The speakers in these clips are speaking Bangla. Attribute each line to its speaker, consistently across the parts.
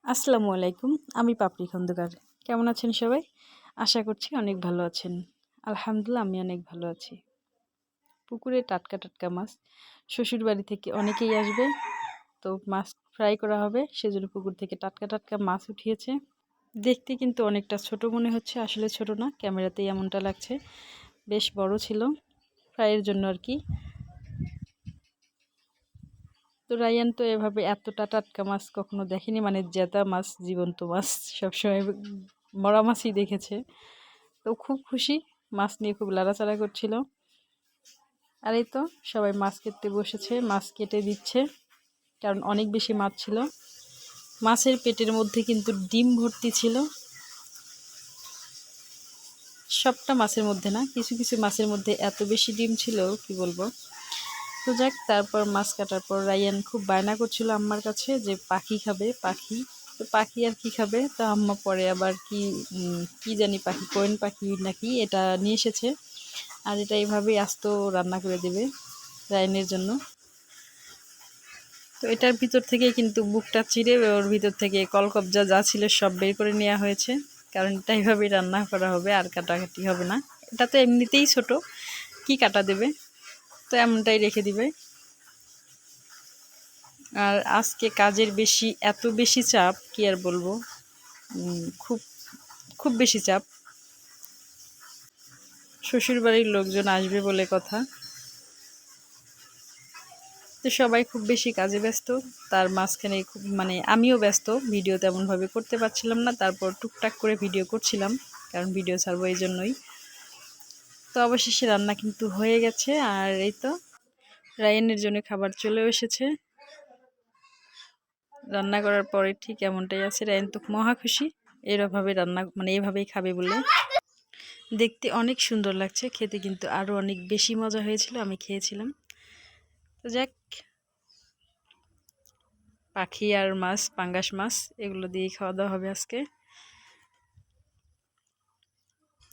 Speaker 1: আসসালামু আলাইকুম। আমি পাপড়ি খন্দকার। কেমন আছেন সবাই? আশা করছি অনেক ভালো আছেন। আলহামদুলিল্লাহ আমি অনেক ভালো আছি। পুকুরে টাটকা, টাটকা মাছ। শ্বশুরবাড়ি থেকে অনেকেই আসবে। তো মাছ ফ্রাই করা হবে। সেজন্য পুকুর থেকে টাটকা, টাটকা মাছ উঠিয়েছে। দেখতে কিন্তু অনেকটা ছোট মনে হচ্ছে, আসলে ছোট না। ক্যামেরাতেই এমনটা লাগছে। বেশ বড় ছিল। ফ্রাইয়ের জন্য আরকি। তো রায়ান তো এভাবে এতটা টাটকা মাছ কখনো দেখেনি, মানে জেতা মাছ, জীবন্ত মাছ সবসময় মরা মাছই দেখেছে। তো খুব খুশি, মাছ নিয়ে খুব লাড়াচাড়া করছিল। আর এই তো সবাই মাছ কেটে বসেছে, মাছ কেটে দিচ্ছে, কারণ অনেক বেশি মাছ ছিল। মাছের পেটের মধ্যে কিন্তু ডিম ভর্তি ছিল। সবটা মাছের মধ্যে না, কিছু কিছু মাছের মধ্যে এত বেশি ডিম ছিল কি বলবো। তো যাক, তারপর মাছ কাটার পর রায়ান খুব বায়না করছিল আম্মার কাছে যে পাখি খাবে, পাখি। তো পাখি আর কি খাবে, তো আম্মা পরে আবার কি জানি পাখি, কোয়েল পাখি নাকি এটা নিয়ে এসেছে। আর এটা এভাবেই আস্ত রান্না করে দেবে রায়ানের জন্য। তো এটার ভিতর থেকে কিন্তু বুকটা চিরে ওর ভিতর থেকে কলকবজা যা ছিল সব বের করে নেওয়া হয়েছে, কারণ এটা এইভাবেই রান্না করা হবে, আর কাটাকাটি হবে না। এটা তো এমনিতেই ছোট, কি কাটা দেবে, তো এমনটাই রেখে দিবে। আর আজকে কাজের বেশি, এত বেশি চাপ কি আর বলবো। খুব খুব বেশি চাপ। শ্বশুরবাড়ির লোকজন আসবে বলে কথা। তো সবাই খুব বেশি কাজে ব্যস্ত। তার মাঝখানে খুব মানে আমিও ব্যস্ত, ভিডিও তেমনভাবে করতে পারছিলাম না। তারপর টুকটাক করে ভিডিও করছিলাম, কারণ ভিডিও ছাড়বো এই জন্যই। তো অবশেষে রান্না কিন্তু হয়ে গেছে। আর এই তো রায়ানের জন্য খাবার চলেও এসেছে। রান্না করার পরে ঠিক এমনটাই আছে। রায়ান তো মহা খুশি, এরভাবে রান্না মানে এভাবেই খাবে বলে। দেখতে অনেক সুন্দর লাগছে, খেতে কিন্তু আরও অনেক বেশি মজা হয়েছিল, আমি খেয়েছিলাম। তো যাক, পাখি আর মাছ, পাঙ্গাস মাছ, এগুলো দিয়েই খাওয়া দাওয়া হবে আজকে।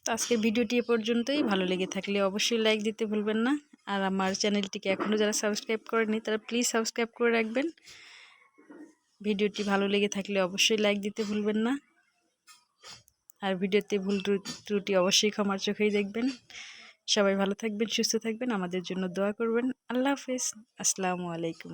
Speaker 1: তো আজকের ভিডিওটি এ পর্যন্তই। ভালো লেগে থাকলে অবশ্যই লাইক দিতে ভুলবেন না। আর আমার চ্যানেলটিকে এখনও যারা সাবস্ক্রাইব করেনি তারা প্লিজ সাবস্ক্রাইব করে রাখবেন। ভিডিওটি ভালো লেগে থাকলে অবশ্যই লাইক দিতে ভুলবেন না। আর ভিডিওতে ভুল ত্রুটি অবশ্যই ক্ষমার চোখেই দেখবেন। সবাই ভালো থাকবেন, সুস্থ থাকবেন, আমাদের জন্য দোয়া করবেন। আল্লাহ হাফেজ। আসসালামু আলাইকুম।